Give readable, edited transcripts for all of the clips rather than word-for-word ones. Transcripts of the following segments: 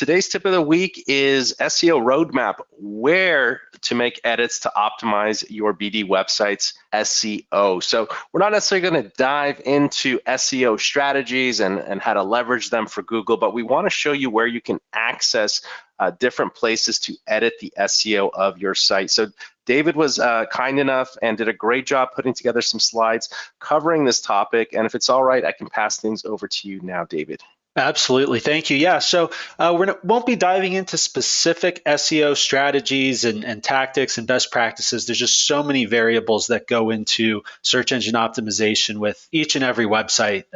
Today's tip of the week is SEO roadmap, where to make edits to optimize your BD website's SEO. So we're not necessarily going to dive into SEO strategies and how to leverage them for Google, but we want to show you where you can access different places to edit the SEO of your site. So David was kind enough and did a great job putting together some slides covering this topic. And if it's all right, I can pass things over to you now, David. Absolutely. Thank you. Yeah, so we won't be diving into specific SEO strategies and tactics and best practices. There's just so many variables that go into search engine optimization with each and every website,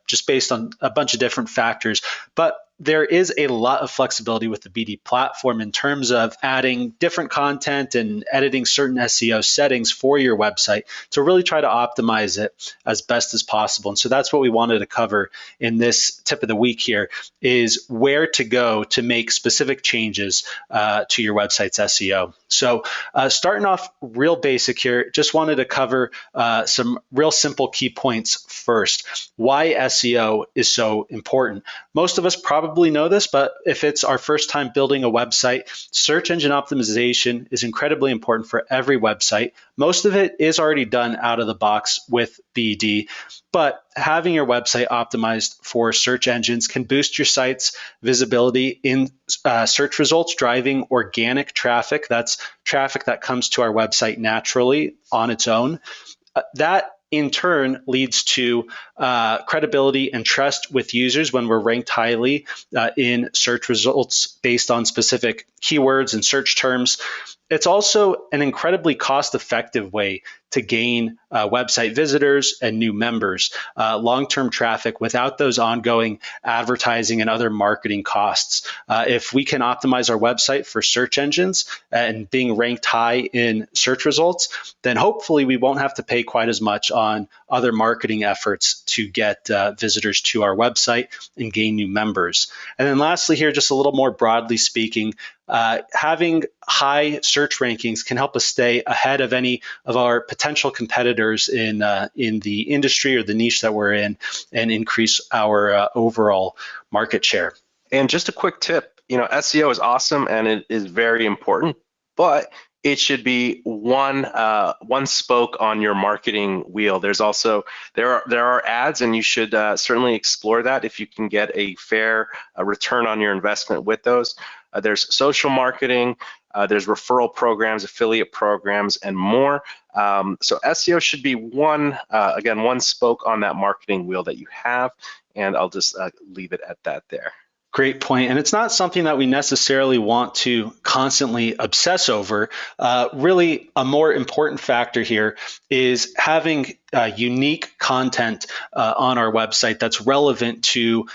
just based on a bunch of different factors. But there is a lot of flexibility with the BD platform in terms of adding different content and editing certain SEO settings for your website to really try to optimize it as best as possible. And so that's what we wanted to cover in this tip of the week here, is where to go to make specific changes to your website's SEO. So starting off real basic here, just wanted to cover some real simple key points first. Why SEO is so important. Most of us probably know this, but if it's our first time building a website, search engine optimization is incredibly important for every website. Most of it is already done out of the box with BD, but having your website optimized for search engines can boost your site's visibility in search results, driving organic traffic. That's traffic that comes to our website naturally on its own. That in turn leads to credibility and trust with users when we're ranked highly in search results based on specific keywords and search terms. It's also an incredibly cost-effective way to gain website visitors and new members, long-term traffic without those ongoing advertising and other marketing costs. If we can optimize our website for search engines and being ranked high in search results, then hopefully we won't have to pay quite as much on other marketing efforts to get visitors to our website and gain new members. And then lastly here, just a little more broadly speaking, having high search rankings can help us stay ahead of any of our potential competitors in the industry or the niche that we're in, and increase our overall market share. And just a quick tip, SEO is awesome and it is very important, but it should be one spoke on your marketing wheel. There are ads, and you should certainly explore that if you can get a fair return on your investment with those. There's social marketing, there's referral programs, affiliate programs, and more. So SEO should be one spoke on that marketing wheel that you have, and I'll just leave it at that there. Great point. And it's not something that we necessarily want to constantly obsess over. Really, a more important factor here is having unique content on our website that's relevant to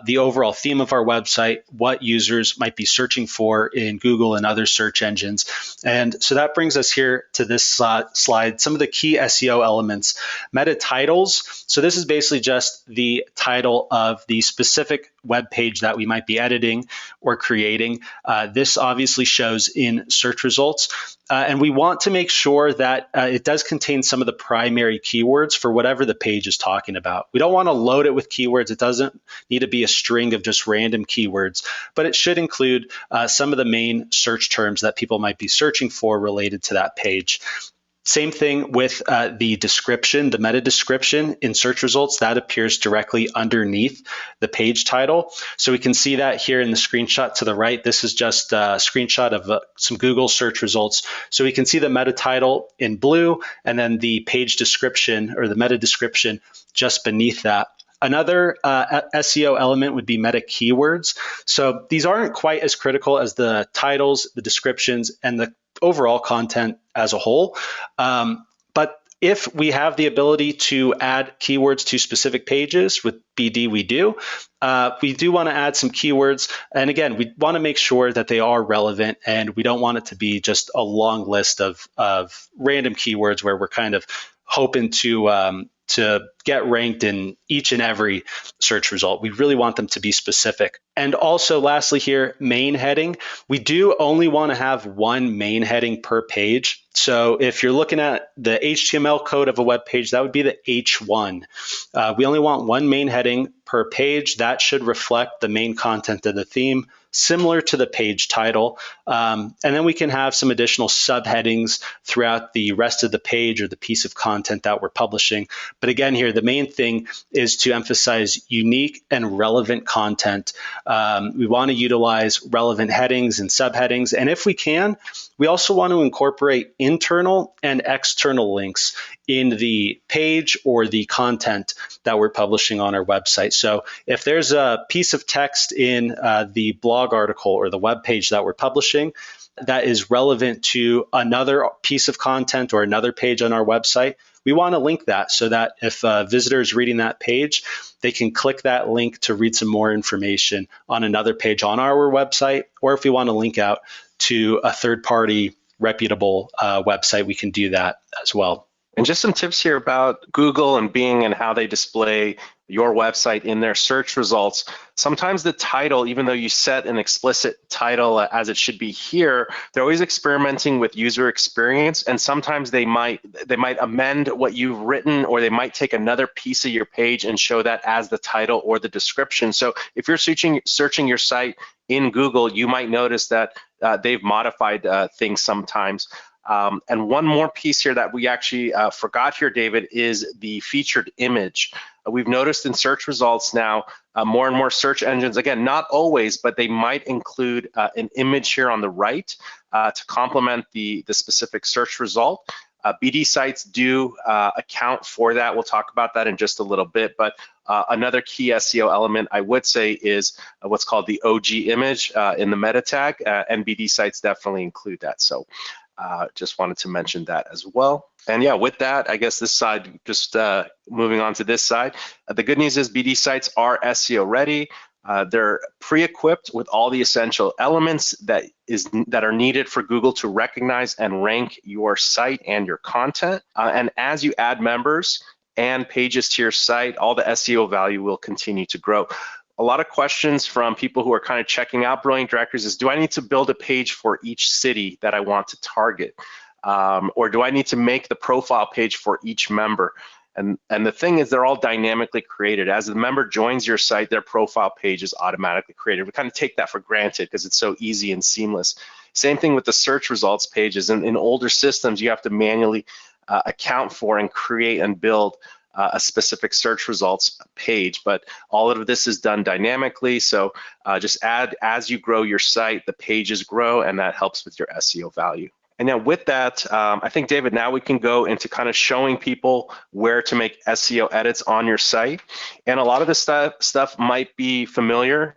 the overall theme of our website, what users might be searching for in Google and other search engines. And so that brings us here to this slide, some of the key SEO elements. Meta titles. So this is basically just the title of the specific web page that we might be editing or creating. This obviously shows in search results. And we want to make sure that it does contain some of the primary keywords for whatever the page is talking about. We don't want to load it with keywords. It doesn't need to be a string of just random keywords, but it should include some of the main search terms that people might be searching for related to that page. Same thing with the description, the meta description in search results, that appears directly underneath the page title. So we can see that here in the screenshot to the right. This is just a screenshot of some Google search results. So we can see the meta title in blue and then the page description or the meta description just beneath that. Another SEO element would be meta keywords. So these aren't quite as critical as the titles, the descriptions, and the overall content as a whole. But if we have the ability to add keywords to specific pages, with BD we do want to add some keywords. And again, we want to make sure that they are relevant, and we don't want it to be just a long list of random keywords where we're kind of hoping to get ranked in each and every search result. We really want them to be specific. And also lastly here, main heading. We do only want to have one main heading per page. So if you're looking at the HTML code of a web page, that would be the H1. We only want one main heading per page. That should reflect the main content of the theme. similar to the page title. And then we can have some additional subheadings throughout the rest of the page or the piece of content that we're publishing. But again, here, the main thing is to emphasize unique and relevant content. We want to utilize relevant headings and subheadings. And if we can, we also want to incorporate internal and external links in the page or the content that we're publishing on our website. So if there's a piece of text in the blog article or the web page that we're publishing that is relevant to another piece of content or another page on our website, we want to link that so that if a visitor is reading that page, they can click that link to read some more information on another page on our website. Or if we want to link out to a third-party reputable website, we can do that as well. And just some tips here about Google and Bing and how they display your website in their search results. Sometimes the title, even though you set an explicit title as it should be here, they're always experimenting with user experience, and sometimes they might amend what you've written, or they might take another piece of your page and show that as the title or the description. So if you're searching your site in Google, you might notice that they've modified things sometimes. And one more piece here that we actually forgot here, David, is the featured image. We've noticed in search results now, more and more search engines, again, not always, but they might include an image here on the right to complement the specific search result. BD sites do account for that. We'll talk about that in just a little bit, but another key SEO element I would say is what's called the OG image in the meta tag, and BD sites definitely include that. So just wanted to mention that as well. And yeah, with that, I guess this side, just moving on to this side, the good news is BD sites are SEO ready. They're pre-equipped with all the essential elements that are needed for Google to recognize and rank your site and your content. And as you add members and pages to your site, all the SEO value will continue to grow. A lot of questions from people who are kind of checking out Brilliant Directories is, do I need to build a page for each city that I want to target? Or do I need to make the profile page for each member? And the thing is, they're all dynamically created. As the member joins your site, their profile page is automatically created. We kind of take that for granted because it's so easy and seamless. Same thing with the search results pages. In older systems, you have to manually account for and create and build a specific search results page, but all of this is done dynamically. So just as you grow your site, the pages grow, and that helps with your SEO value. And now with that, I think, David, now we can go into kind of showing people where to make SEO edits on your site. And a lot of this stuff might be familiar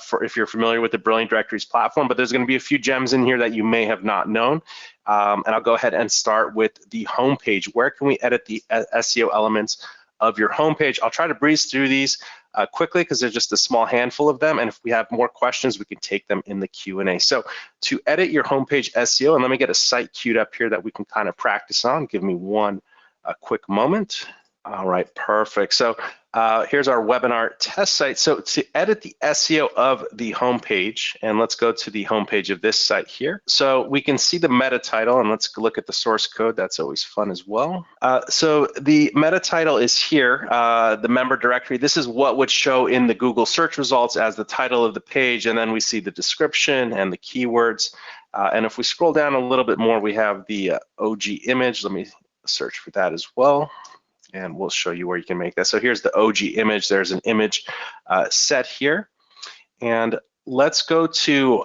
for if you're familiar with the Brilliant Directories platform, but there's going to be a few gems in here that you may have not known. And I'll go ahead and start with the homepage. Where can we edit the SEO elements of your homepage? I'll try to breeze through these quickly because there's just a small handful of them. And if we have more questions, we can take them in the Q&A. So to edit your homepage SEO, and let me get a site queued up here that we can kind of practice on. Give me one quick moment. All right, perfect. So here's our webinar test site. So to edit the SEO of the homepage, and let's go to the homepage of this site here. So we can see the meta title, and let's look at the source code. That's always fun as well. So the meta title is here, the member directory. This is what would show in the Google search results as the title of the page, and then we see the description and the keywords. And if we scroll down a little bit more, we have the OG image. Let me search for that as well, and we'll show you where you can make that. So here's the OG image. There's an image set here. And let's go to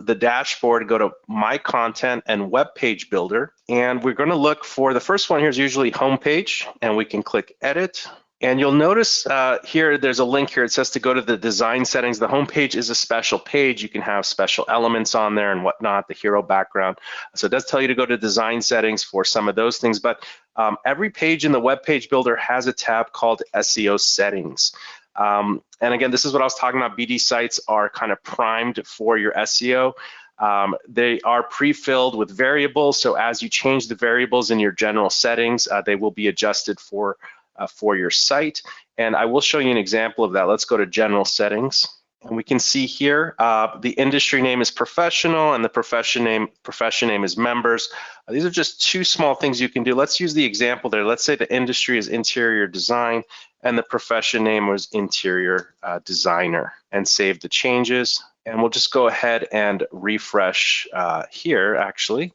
the dashboard, go to My Content and Web Page Builder. And we're going to look for the first one here is usually Homepage, and we can click Edit. And you'll notice here, there's a link here. It says to go to the design settings. The homepage is a special page. You can have special elements on there and whatnot, the hero background. So it does tell you to go to design settings for some of those things. But every page in the web page builder has a tab called SEO settings. And again, this is what I was talking about. BD sites are kind of primed for your SEO. They are pre-filled with variables. So as you change the variables in your general settings, they will be adjusted for your site. And I will show you an example of that. Let's go to general settings. And we can see here, the industry name is professional and the profession name is members. These are just two small things you can do. Let's use the example there. Let's say the industry is interior design and the profession name was interior designer, and save the changes. And we'll just go ahead and refresh here, actually,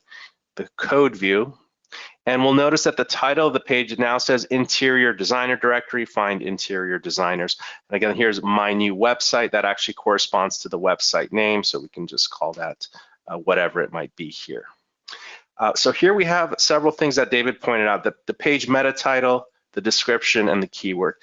the code view. And we'll notice that the title of the page now says Interior Designer Directory, find interior designers. And again, here's my new website that actually corresponds to the website name. So we can just call that whatever it might be here. So here we have several things that David pointed out, the page meta title, the description, and the keyword.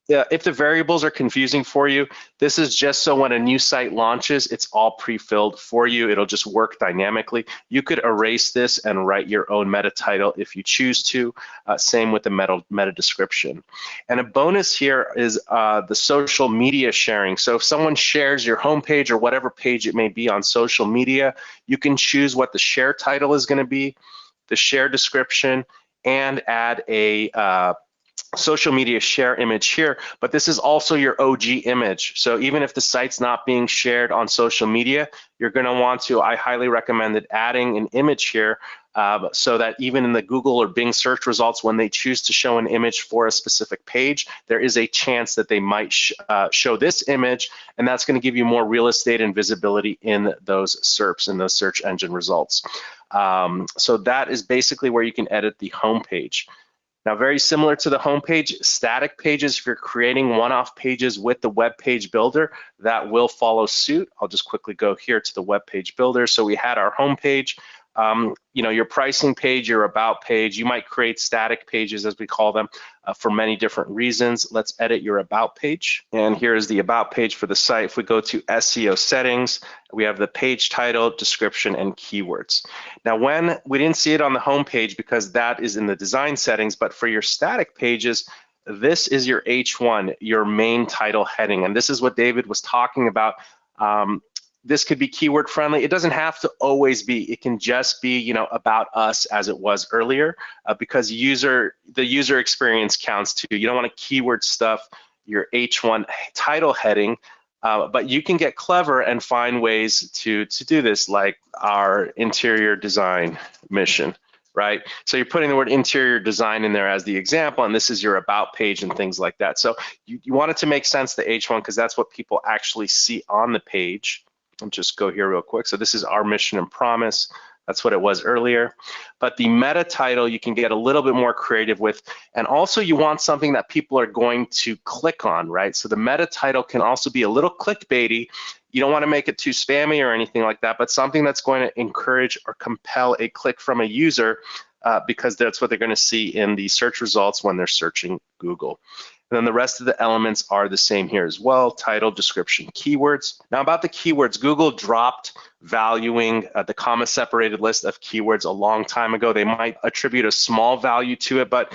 If the variables are confusing for you, this is just so when a new site launches, it's all pre-filled for you. It'll just work dynamically. You could erase this and write your own meta title if you choose to. Same with the meta description. And a bonus here is the social media sharing. So if someone shares your homepage or whatever page it may be on social media, you can choose what the share title is going to be, the share description, and add a social media share image here, but this is also your OG image. So even if the site's not being shared on social media, you're going to want to, I highly recommend it, adding an image here so that even in the Google or Bing search results, when they choose to show an image for a specific page, there is a chance that they might show this image, and that's going to give you more real estate and visibility in those SERPs, in those search engine results. So that is basically where you can edit the home page. Now, very similar to the homepage, static pages, if you're creating one-off pages with the web page builder, that will follow suit. I'll just quickly go here to the web page builder. So we had our homepage. Your pricing page, your about page, you might create static pages, as we call them, for many different reasons. Let's edit your about page. And here is the about page for the site. If we go to SEO settings, we have the page title, description, and keywords. Now, when we didn't see it on the home page because that is in the design settings, but for your static pages, this is your H1, your main title heading. And this is what David was talking about. This could be keyword friendly. It doesn't have to always be. It can just be, about us as it was earlier, because the user experience counts too. You don't want to keyword stuff your H1 title heading, but you can get clever and find ways to do this, like our interior design mission, right? So you're putting the word interior design in there as the example, and this is your about page and things like that. So you want it to make sense, the H1, because that's what people actually see on the page. I'll just go here real quick. So this is our mission and promise. That's what it was earlier. But the meta title, you can get a little bit more creative with. And also you want something that people are going to click on, right? So the meta title can also be a little clickbaity. You don't want to make it too spammy or anything like that, but something that's going to encourage or compel a click from a user because that's what they're going to see in the search results when they're searching Google. And then the rest of the elements are the same here as well: title, description, keywords. Now about the keywords, Google dropped valuing the comma separated list of keywords a long time ago. They might attribute a small value to it, but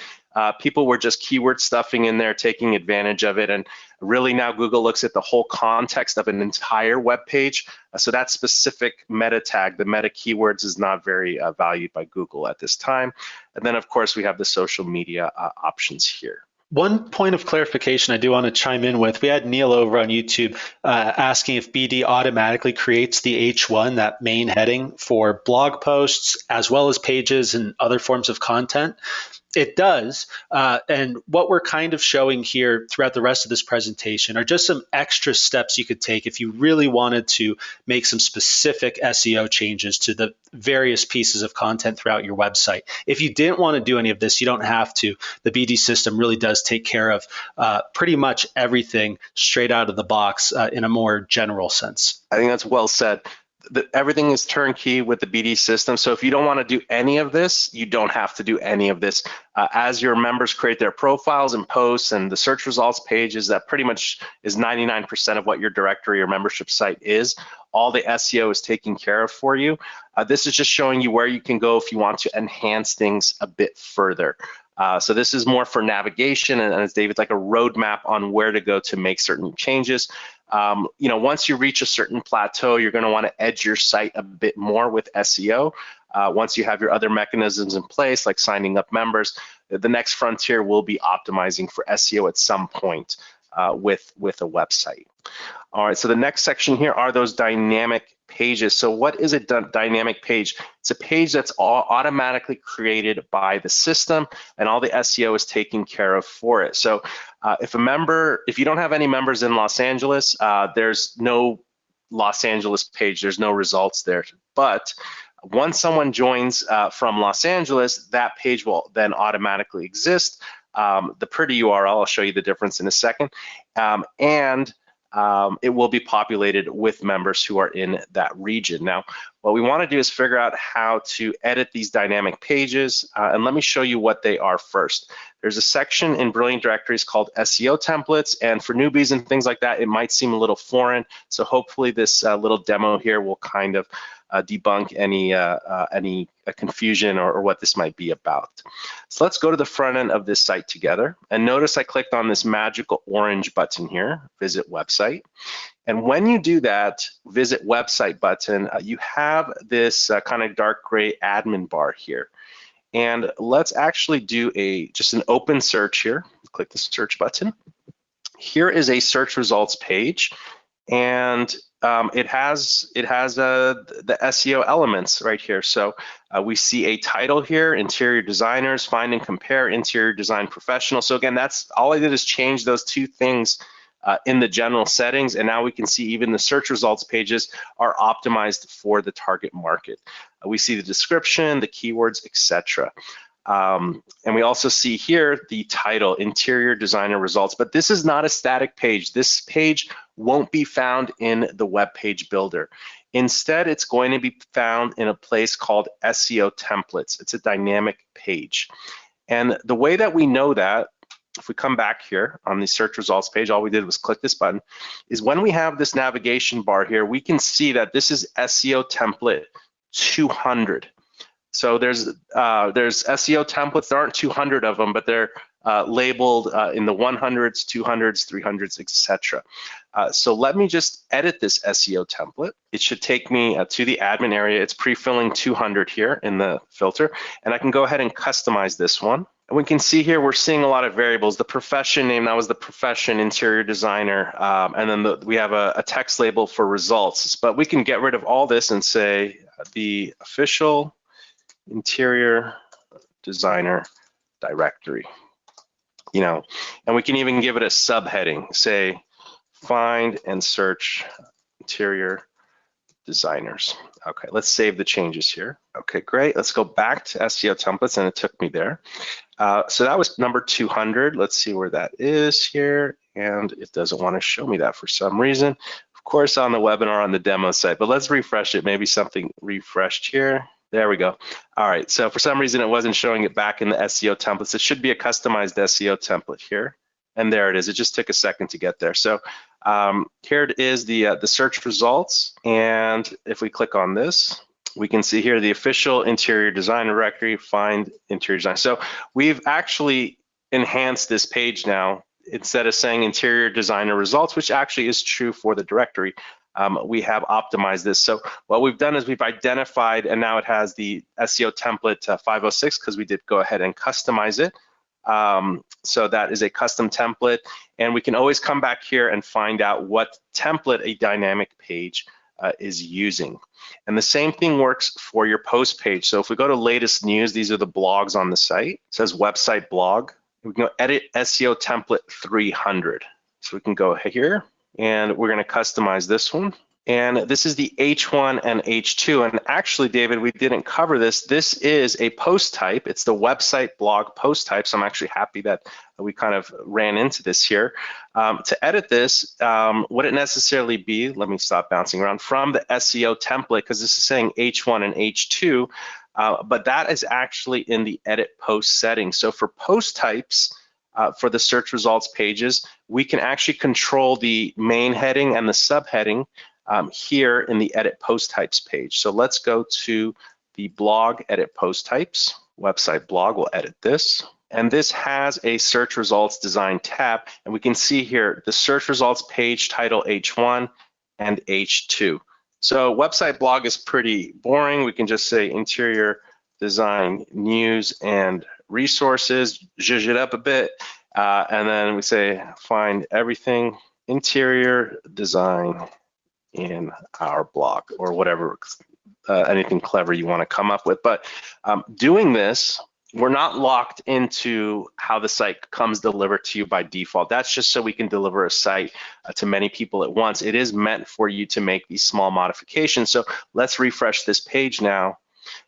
people were just keyword stuffing in there, taking advantage of it. And really now Google looks at the whole context of an entire web page. So that specific meta tag, the meta keywords, is not very valued by Google at this time. And then of course we have the social media options here. One point of clarification I do want to chime in with, we had Neil over on YouTube asking if BD automatically creates the H1, that main heading, for blog posts as well as pages and other forms of content. It does, and what we're kind of showing here throughout the rest of this presentation are just some extra steps you could take if you really wanted to make some specific SEO changes to the various pieces of content throughout your website. If you didn't want to do any of this, you don't have to. The BD system really does take care of pretty much everything straight out of the box in a more general sense. I think that's well said. Everything is turnkey with the BD system. So if you don't want to do any of this, you don't have to do any of this. As your members create their profiles and posts and the search results pages, that pretty much is 99% of what your directory or membership site is. All the SEO is taken care of for you. This is just showing you where you can go if you want to enhance things a bit further. So this is more for navigation, and as David's, like a roadmap on where to go to make certain changes. Once you reach a certain plateau, you're going to want to edge your site a bit more with SEO. Once you have your other mechanisms in place, like signing up members, the next frontier will be optimizing for SEO at some point. with a website. All right, so the next section here are those dynamic pages. So what is a dynamic page? It's a page that's all automatically created by the system, and all the SEO is taken care of for it. So if you don't have any members in Los Angeles, there's no Los Angeles page, there's no results there. But once someone joins from Los Angeles, that page will then automatically exist. The pretty URL, I'll show you the difference in a second, and it will be populated with members who are in that region. Now, what we want to do is figure out how to edit these dynamic pages, and let me show you what they are first. There's a section in Brilliant Directories called SEO Templates, and for newbies and things like that, it might seem a little foreign, so hopefully this little demo here will kind of debunk any confusion or what this might be about. So let's go to the front end of this site together, and notice I clicked on this magical orange button here, Visit Website. And when you do that Visit Website button, you have this kind of dark gray admin bar here. And let's actually do just an open search here. Click the search button. Here is a search results page, and it has the SEO elements right here. So we see a title here, interior designers, find and compare interior design professional. So again, that's all I did is change those two things in the general settings, and now we can see even the search results pages are optimized for the target market. We see the description, the keywords, etc. And we also see here the title, interior designer results, but this is not a static page. This page won't be found in the web page builder. Instead, it's going to be found in a place called SEO Templates. It's a dynamic page. And the way that we know that, if we come back here on the search results page, all we did was click this button, is when we have this navigation bar here, we can see that this is SEO Template 200. So there's SEO templates. There aren't 200 of them, but they're labeled in the 100s, 200s, 300s, etc. So let me just edit this SEO template. It should take me to the admin area. It's pre-filling 200 here in the filter, and I can go ahead and customize this one. And we can see here we're seeing a lot of variables. The profession name, that was the profession, interior designer, and then we have a text label for results. But we can get rid of all this and say the official interior designer directory, and we can even give it a subheading, say find and search interior designers. Okay, let's save the changes here. Okay, great. Let's go back to SEO templates, and it took me there. So that was number 200. Let's see where that is here, and it doesn't want to show me that for some reason. Of course, on the webinar on the demo site, but let's refresh it. Maybe something refreshed here. There we go. All right, so for some reason it wasn't showing it back in the SEO templates. It should be a customized SEO template here, and there it is. It just took a second to get there. So here it is, the search results, and if we click on this, we can see here the official interior designer directory, find interior design. So we've actually enhanced this page now. Instead of saying interior designer results, which actually is true for the directory, we have optimized this. So what we've done is we've identified, and now it has the SEO template 506 because we did go ahead and customize it. So that is a custom template, and we can always come back here and find out what template a dynamic page is using. And the same thing works for your post page. So if we go to latest news, these are the blogs on the site. It says website blog. We can go edit SEO template 300. So we can go here, and we're going to customize this one. And this is the H1 and H2. And actually, David, we didn't cover this. This is a post type. It's the website blog post type. So I'm actually happy that we kind of ran into this here. To edit this, would it necessarily be, let me stop bouncing around, from the SEO template, because this is saying H1 and H2, but that is actually in the edit post settings. So for post types, for the search results pages, we can actually control the main heading and the subheading here in the edit post types page. So let's go to the blog edit post types, website blog, we'll edit this. And this has a search results design tab, and we can see here the search results page title H1 and H2. So website blog is pretty boring. We can just say interior design news and resources, zhuzh it up a bit, And then we say find everything interior design in our blog, or whatever, anything clever you want to come up with. But doing this, we're not locked into how the site comes delivered to you by default. That's just so we can deliver a site to many people at once. It is meant for you to make these small modifications. So let's refresh this page now.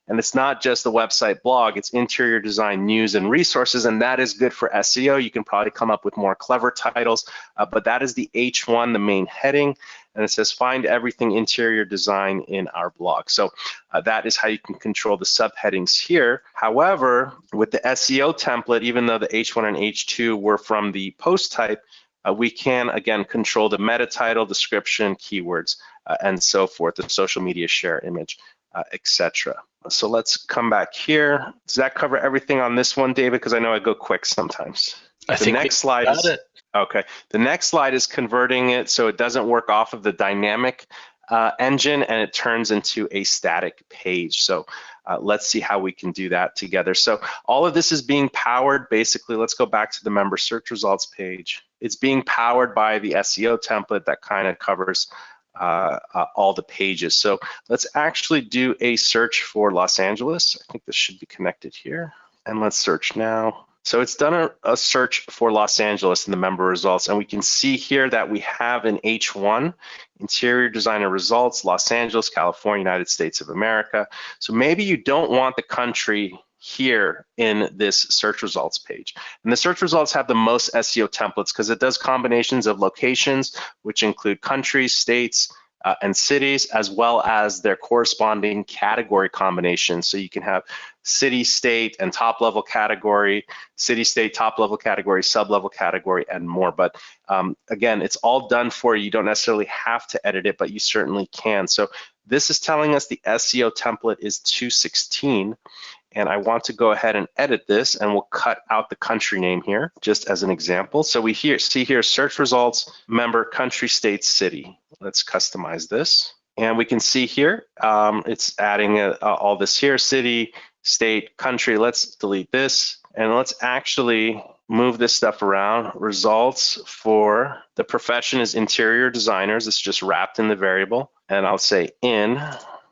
And it's not just the website blog, it's interior design news and resources, and that is good for SEO. You can probably come up with more clever titles, but that is the H1, the main heading, and it says find everything interior design in our blog. So that is how you can control the subheadings here. However, with the SEO template, even though the H1 and H2 were from the post type, we can, again, control the meta title, description, keywords, and so forth, the social media share image, etc. So let's come back here. Does that cover everything on this one, David? Because I know I go quick sometimes. I think the next slide is it. Okay. The next slide is converting it so it doesn't work off of the dynamic engine and it turns into a static page. So let's see how we can do that together. So all of this is being powered. Basically, let's go back to the member search results page. It's being powered by the SEO template that kind of covers all the pages. So let's actually do a search for Los Angeles. I think this should be connected here. And let's search now. So it's done a search for Los Angeles in the member results, and we can see here that we have an H1, interior designer results, Los Angeles, California, United States of America. So maybe you don't want the country here in this search results page. And the search results have the most SEO templates because it does combinations of locations, which include countries, states, and cities, as well as their corresponding category combinations. So you can have city, state, and top level category, city, state, top level category, sub level category, and more. But again, it's all done for you. You don't necessarily have to edit it, but you certainly can. So this is telling us the SEO template is 216. And I want to go ahead and edit this, and we'll cut out the country name here, just as an example. So we see here, search results, member, country, state, city. Let's customize this. And we can see here, it's adding all this here, city, state, country. Let's delete this. And let's actually move this stuff around. Results for the profession is interior designers. It's just wrapped in the variable. And I'll say in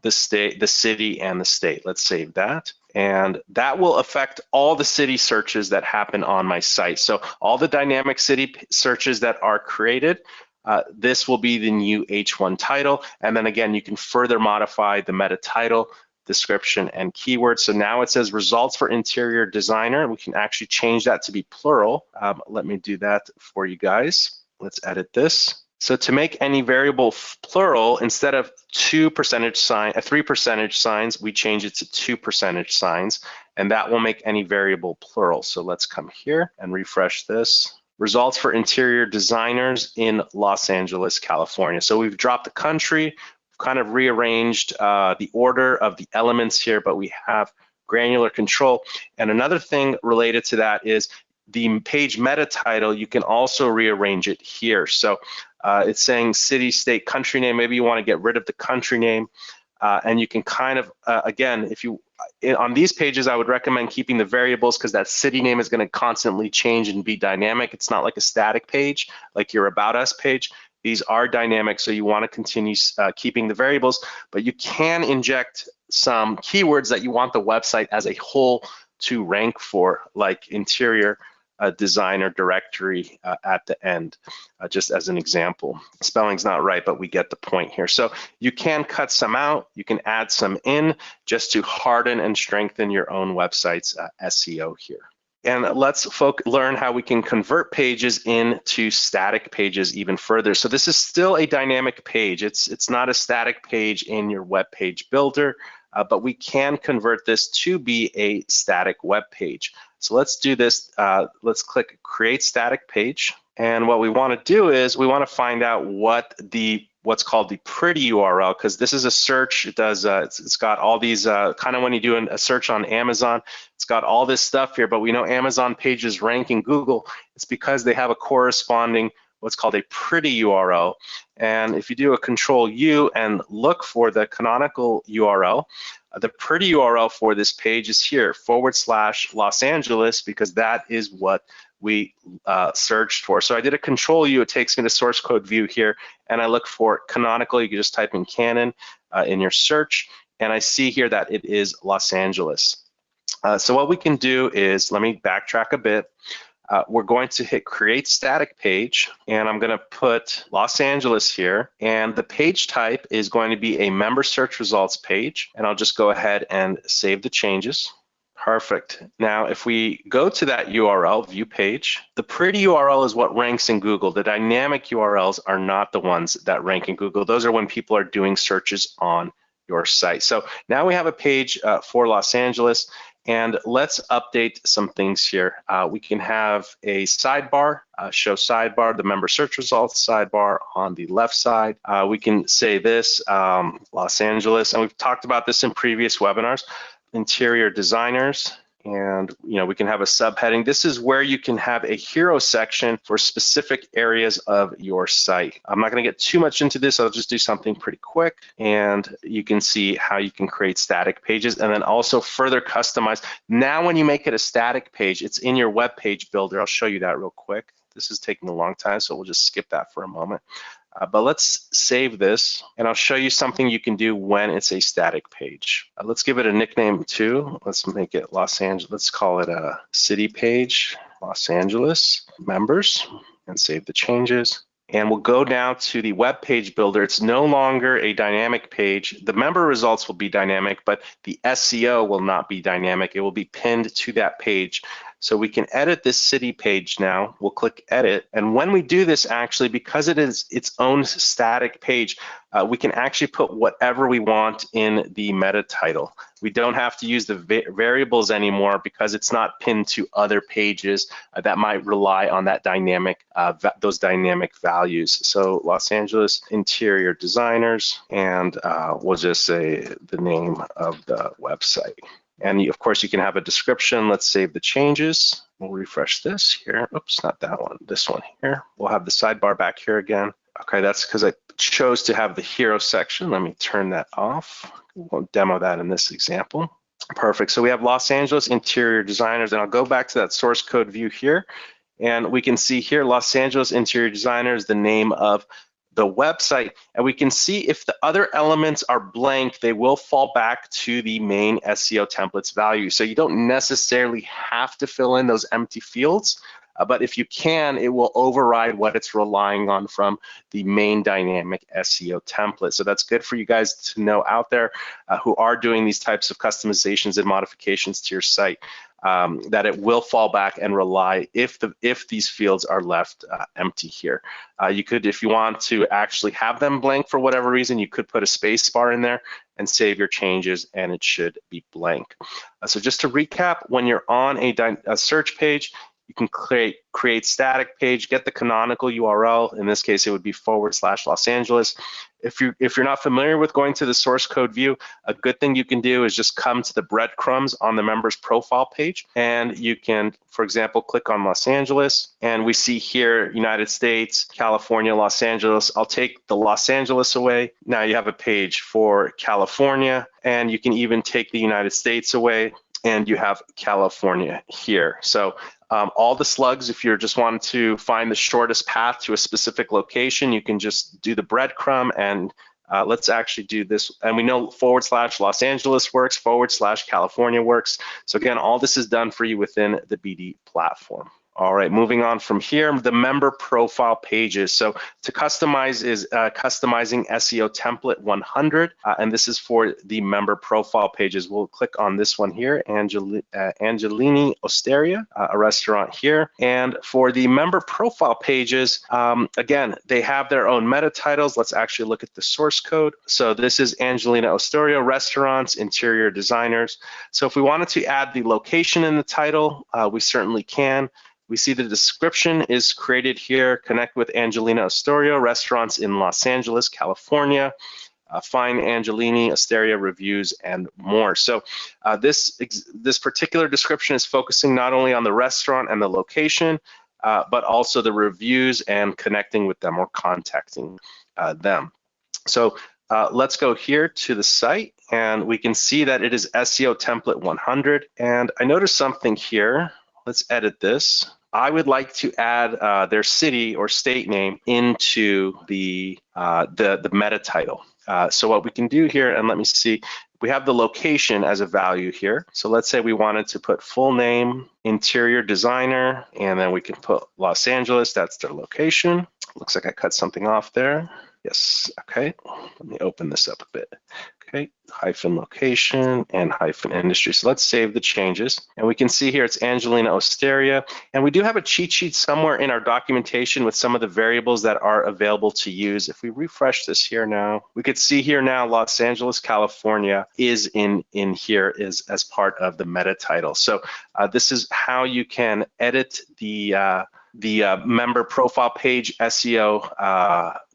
the state, the city, and the state. Let's save that. And that will affect all the city searches that happen on my site. So all the dynamic city searches that are created, this will be the new H1 title. And then again, you can further modify the meta title, description, and keywords. So now it says results for interior designer. We can actually change that to be plural. Let me do that for you guys. Let's edit this. So to make any variable plural, instead of 3 percentage signs, we change it to 2 percentage signs, and that will make any variable plural. So let's come here and refresh this. Results for interior designers in Los Angeles, California. So we've dropped the country, kind of rearranged the order of the elements here, but we have granular control. And another thing related to that is the page meta title, you can also rearrange it here. So it's saying city, state, country name. Maybe you want to get rid of the country name. And you can kind of, again, if you, on these pages, I would recommend keeping the variables because that city name is going to constantly change and be dynamic. It's not like a static page, like your About Us page. These are dynamic, so you want to continue keeping the variables, but you can inject some keywords that you want the website as a whole to rank for, like interior designer directory at the end, just as an example. Spelling's not right, but we get the point here. So you can cut some out, you can add some in just to harden and strengthen your own website's SEO here. And let's learn how we can convert pages into static pages even further. So this is still a dynamic page. It's not a static page in your web page builder, but we can convert this to be a static web page. So let's do this. Let's click Create Static Page. And what we want to do is we want to find out what's called the pretty URL, because this is a search. It does. It's got all these kind of when you do a search on Amazon, it's got all this stuff here. But we know Amazon pages rank in Google. It's because they have a corresponding what's called a pretty URL. And if you do a Control U and look for the canonical URL, the pretty URL for this page is here, / Los Angeles, because that is what we searched for. So I did a Control U, it takes me to source code view here, and I look for canonical. You can just type in canon in your search, and I see here that it is Los Angeles. So what we can do is, let me backtrack a bit. We're going to hit create static page, and I'm going to put Los Angeles here, and the page type is going to be a member search results page, and I'll just go ahead and save the changes. Perfect. Now, if we go to that URL, view page, the pretty URL is what ranks in Google. The dynamic URLs are not the ones that rank in Google. Those are when people are doing searches on your site. So now we have a page for Los Angeles. And let's update some things here. We can have a sidebar, show sidebar, the member search results sidebar on the left side. We can say this, Los Angeles, and we've talked about this in previous webinars, interior designers. And we can have a subheading. This is where you can have a hero section for specific areas of your site. I'm not going to get too much into this. I'll just do something pretty quick, and you can see how you can create static pages and then also further customize. Now, when you make it a static page, it's in your web page builder. I'll show you that real quick. This is taking a long time, so we'll just skip that for a moment. But let's save this, and I'll show you something you can do when it's a static page. Let's give it a nickname too. Let's make it Los Angeles. Let's call it a city page, Los Angeles members, and save the changes. And we'll go down to the web page builder. It's no longer a dynamic page. The member results will be dynamic, but the SEO will not be dynamic. It will be pinned to that page. So we can edit this city page now. We'll click edit. And when we do this, actually, because it is its own static page, we can actually put whatever we want in the meta title. We don't have to use the variables anymore because it's not pinned to other pages that might rely on that dynamic, those dynamic values. So Los Angeles interior designers, and we'll just say the name of the website. And of course, you can have a description. Let's save the changes. We'll refresh this here. Oops, not that one, this one here. We'll have the sidebar back here again. Okay, that's because I chose to have the hero section. Let me turn that off. We won't demo that in this example. Perfect, so we have Los Angeles interior designers, and I'll go back to that source code view here. And we can see here, Los Angeles interior designers, the name of the website, and we can see if the other elements are blank, they will fall back to the main SEO templates value. So you don't necessarily have to fill in those empty fields, but if you can, it will override what it's relying on from the main dynamic SEO template. So that's good for you guys to know out there who are doing these types of customizations and modifications to your site. That it will fall back and rely if these fields are left empty here. You could, if you want to actually have them blank for whatever reason, you could put a space bar in there and save your changes, and it should be blank. So just to recap, when you're on a search page, you can create static page, get the canonical URL. In this case, it would be /Los Angeles. If you're not familiar with going to the source code view, a good thing you can do is just come to the breadcrumbs on the member's profile page, and you can, for example, click on Los Angeles, and we see here United States, California, Los Angeles. I'll take the Los Angeles away. Now you have a page for California, and you can even take the United States away, and you have California here. So all the slugs, if you're just wanting to find the shortest path to a specific location, you can just do the breadcrumb, and let's actually do this. And we know /Los Angeles works, /California works. So again, all this is done for you within the BD platform. All right, moving on from here, the member profile pages. So to customize is customizing SEO template 100, and this is for the member profile pages. We'll click on this one here, Angelini Osteria, a restaurant here. And for the member profile pages, again, they have their own meta titles. Let's actually look at the source code. So this is Angelina Osteria, restaurants, interior designers. So if we wanted to add the location in the title, we certainly can. We see the description is created here. Connect with Angelina Osteria, restaurants in Los Angeles, California. Find Angelini Osteria reviews and more. So this particular description is focusing not only on the restaurant and the location, but also the reviews and connecting with them or contacting them. So let's go here to the site, and we can see that it is SEO template 100. And I noticed something here. Let's edit this. I would like to add their city or state name into the meta title. So what we can do here, and let me see, we have the location as a value here. So let's say we wanted to put full name, interior designer, and then we can put Los Angeles, that's their location. Looks like I cut something off there. Yes, okay, let me open this up a bit. Okay, hyphen location and hyphen industry. So let's save the changes. And we can see here it's Angelina Osteria. And we do have a cheat sheet somewhere in our documentation with some of the variables that are available to use. If we refresh this here now, we could see here now Los Angeles, California is in here is as part of the meta title. So this is how you can edit the member profile page SEO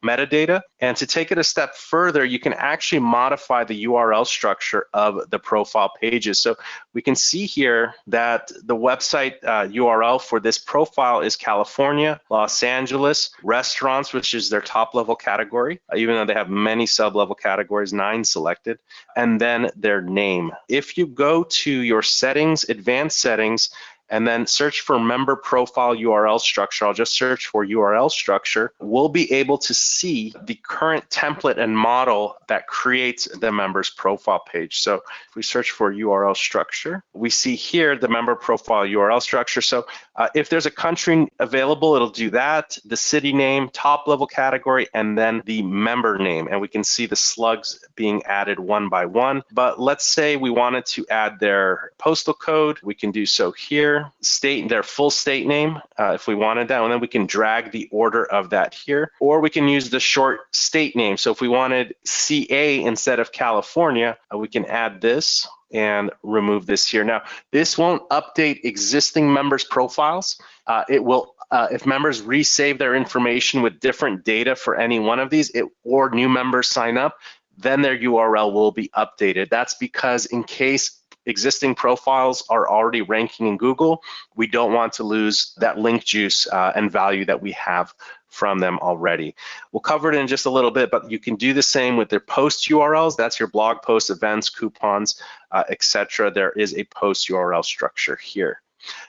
metadata. And to take it a step further, you can actually modify the URL structure of the profile pages. So we can see here that the website URL for this profile is California, Los Angeles, restaurants, which is their top level category, even though they have many sub-level categories, 9 selected, and then their name. If you go to your settings, advanced settings, and then search for member profile URL structure. I'll just search for URL structure. We'll be able to see the current template and model that creates the member's profile page. So if we search for URL structure, we see here the member profile URL structure. So if there's a country available, it'll do that, the city name, top level category, and then the member name. And we can see the slugs being added one by one. But let's say we wanted to add their postal code. We can do so here. State their full state name if we wanted that, and then we can drag the order of that here, or we can use the short state name. So if we wanted CA instead of California, we can add this and remove this here. Now, this won't update existing members' profiles. It will, if members resave their information with different data for any one of these, or new members sign up, then their URL will be updated. That's because in case existing profiles are already ranking in Google, we don't want to lose that link juice and value that we have from them already. We'll cover it in just a little bit, but you can do the same with their post URLs. That's your blog posts, events, coupons, etc. There is a post URL structure here.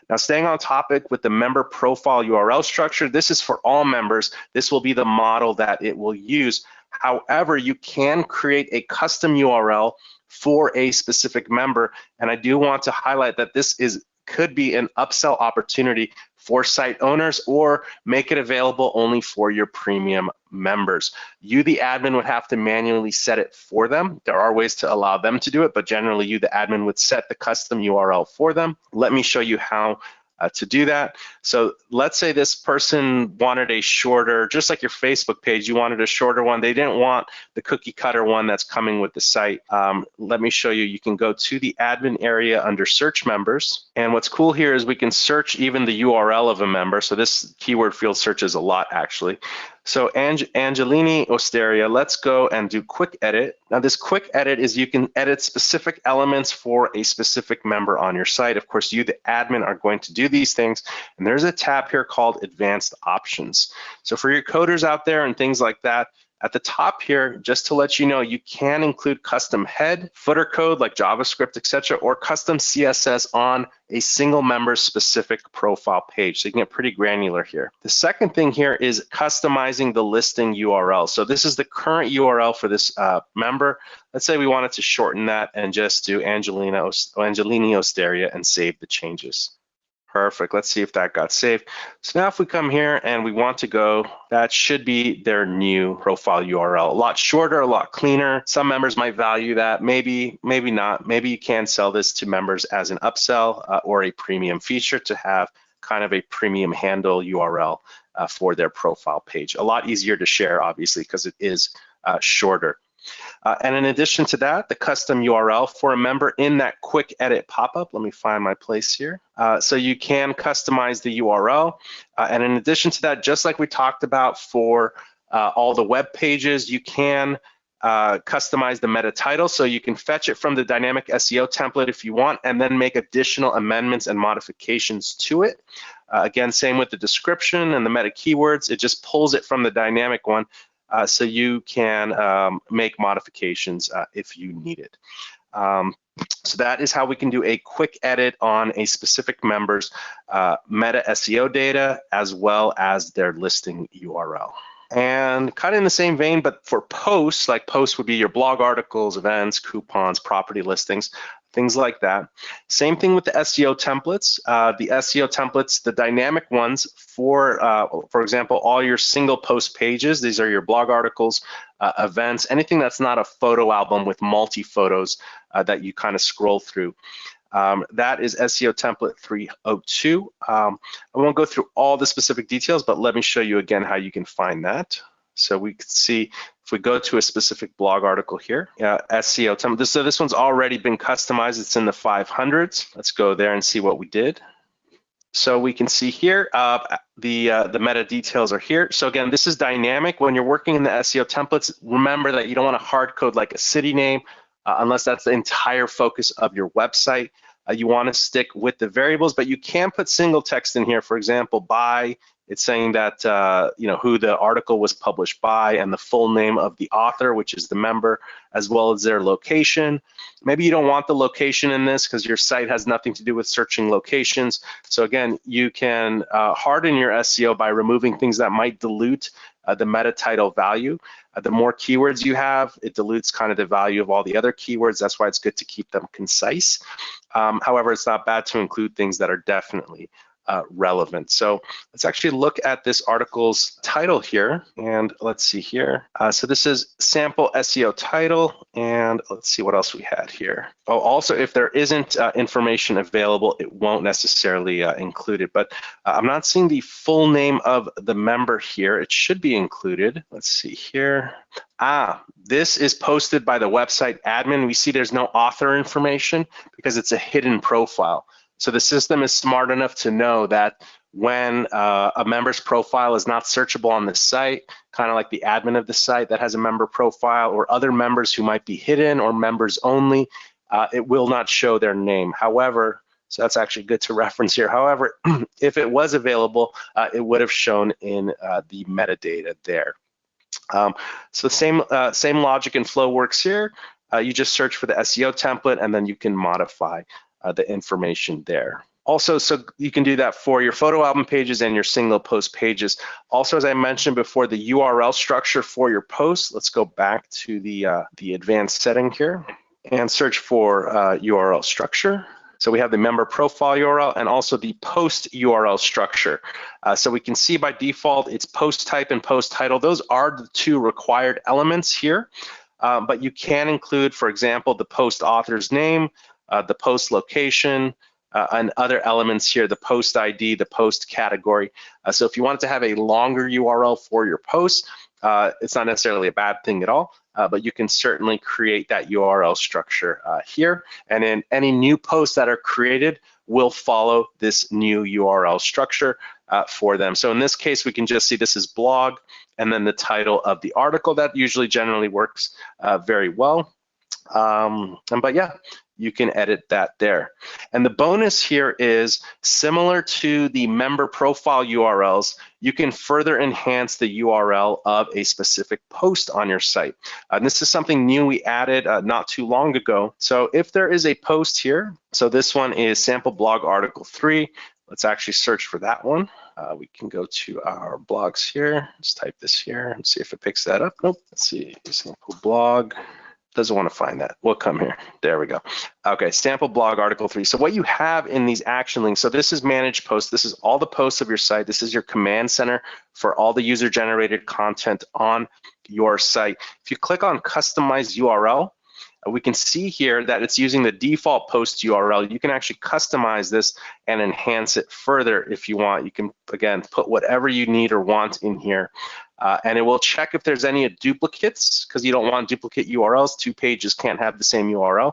Now, staying on topic with the member profile URL structure, this is for all members. This will be the model that it will use. However, you can create a custom URL for a specific member, and I do want to highlight that this could be an upsell opportunity for site owners, or make it available only for your premium members. You, the admin, would have to manually set it for them. There are ways to allow them to do it, but generally you, the admin, would set the custom URL for them. Let me show you how to do that. So let's say this person wanted a shorter, just like your Facebook page, you wanted a shorter one. They didn't want the cookie cutter one that's coming with the site. Let me show you. You can go to the admin area under search members. And what's cool here is we can search even the URL of a member. So this keyword field searches a lot actually. So Angelini Osteria, let's go and do quick edit. Now this quick edit is you can edit specific elements for a specific member on your site. Of course, you, the admin, are going to do these things. And there's a tab here called Advanced Options. So for your coders out there and things like that, at the top here, just to let you know, you can include custom head, footer code like JavaScript, etc., or custom CSS on a single member's specific profile page. So you can get pretty granular here. The second thing here is customizing the listing URL. So this is the current URL for this member. Let's say we wanted to shorten that and just do Angelini Osteria and save the changes. Perfect. Let's see if that got saved. So now if we come here and we want to go, that should be their new profile URL. A lot shorter, a lot cleaner. Some members might value that. Maybe not. Maybe you can sell this to members as an upsell or a premium feature to have kind of a premium handle URL for their profile page. A lot easier to share, obviously, because it is shorter. And in addition to that, the custom URL for a member in that quick edit pop-up. Let me find my place here. So you can customize the URL. And in addition to that, just like we talked about for all the web pages, you can customize the meta title. So you can fetch it from the dynamic SEO template if you want, and then make additional amendments and modifications to it. Again, same with the description and the meta keywords. It just pulls it from the dynamic one. so you can make modifications if you need it. So that is how we can do a quick edit on a specific member's meta SEO data as well as their listing URL. And kind of in the same vein, but for posts, like posts would be your blog articles, events, coupons, property listings, things like that. Same thing with the SEO templates. The SEO templates, the dynamic ones for example, all your single post pages, these are your blog articles, events, anything that's not a photo album with multi-photos that you kind of scroll through. That is SEO template 302. I won't go through all the specific details, but let me show you again how you can find that. So we can see if we go to a specific blog article here, SEO template. So this one's already been customized. It's in the 500s. Let's go there and see what we did. So we can see here, the meta details are here. So again, this is dynamic. When you're working in the SEO templates, remember that you don't want to hard code like a city name unless that's the entire focus of your website. You want to stick with the variables, but you can put single text in here. For example, by, it's saying that who the article was published by and the full name of the author, which is the member, as well as their location. Maybe you don't want the location in this because your site has nothing to do with searching locations. So again, you can harden your SEO by removing things that might dilute the meta title value. The more keywords you have, it dilutes kind of the value of all the other keywords. That's why it's good to keep them concise. However, it's not bad to include things that are definitely relevant. So let's actually look at this article's title here, and let's see here. So this is sample SEO title, and let's see what else we had here. Oh, also, if there isn't information available, it won't necessarily include it, but I'm not seeing the full name of the member here. It should be included. Let's see here. This is posted by the website admin. We see there's no author information because it's a hidden profile. So the system is smart enough to know that when a member's profile is not searchable on the site, kind of like the admin of the site that has a member profile or other members who might be hidden or members only, it will not show their name. However, so that's actually good to reference here. However, if it was available, it would have shown in the metadata there. So same logic and flow works here. You just search for the SEO template and then you can modify the information there. Also, so you can do that for your photo album pages and your single post pages. Also, as I mentioned before, the URL structure for your post. Let's go back to the advanced setting here and search for URL structure. So we have the member profile URL and also the post URL structure. So we can see by default, it's post type and post title. Those are the two required elements here, but you can include, for example, the post author's name, the post location, and other elements here, the post ID, the post category. So if you wanted to have a longer URL for your post, it's not necessarily a bad thing at all, but you can certainly create that URL structure here. And then any new posts that are created will follow this new URL structure for them. So in this case, we can just see this is blog and then the title of the article. That usually generally works very well. But yeah, you can edit that there. And the bonus here is similar to the member profile URLs, you can further enhance the URL of a specific post on your site. And this is something new we added not too long ago. So if there is a post here, so this one is sample blog article 3. Let's actually search for that one. We can go to our blogs here. Let's type this here and see if it picks that up. Nope. Let's see, sample blog. Doesn't want to find that. We'll come here. There we go. Okay, sample blog article 3. So what you have in these action links, so this is managed posts. This is all the posts of your site. This is your command center for all the user-generated content on your site. If you click on customize URL, we can see here that it's using the default post URL. You can actually customize this and enhance it further if you want. You can, again, put whatever you need or want in here. And it will check if there's any duplicates because you don't want duplicate URLs. 2 pages can't have the same URL.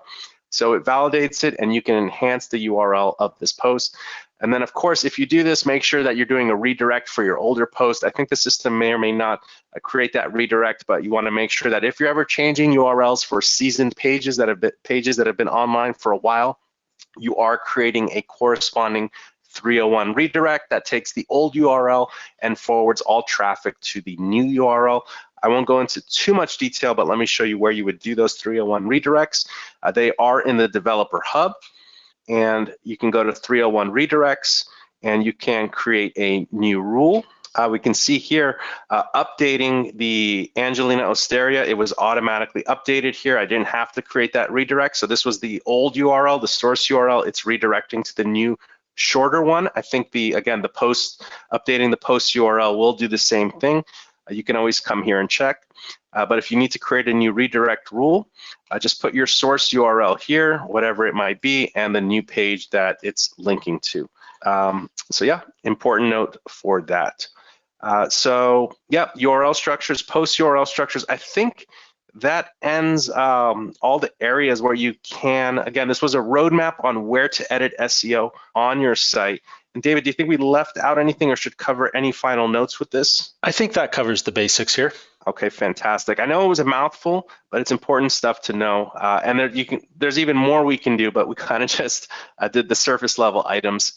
So it validates it and you can enhance the URL of this post. And then of course, if you do this, make sure that you're doing a redirect for your older post. I think the system may or may not create that redirect, but you want to make sure that if you're ever changing URLs for seasoned pages that have been online for a while, you are creating a corresponding 301 redirect that takes the old URL and forwards all traffic to the new URL. I won't go into too much detail, but let me show you where you would do those 301 redirects. They are in the Developer Hub, and you can go to 301 redirects, and you can create a new rule. We can see here updating the Angelina Osteria. It was automatically updated here. I didn't have to create that redirect. So this was the old URL, the source URL. It's redirecting to the new shorter one. I think again, updating the post URL will do the same thing. You can always come here and check. But if you need to create a new redirect rule, just put your source URL here, whatever it might be, and the new page that it's linking to. So yeah, important note for that. URL structures, post URL structures. I think that ends all the areas where you can, again, this was a roadmap on where to edit SEO on your site. And David, do you think we left out anything or should cover any final notes with this? I think that covers the basics here. Okay, fantastic. I know it was a mouthful, but it's important stuff to know. And there's even more we can do, but we kind of just did the surface level items.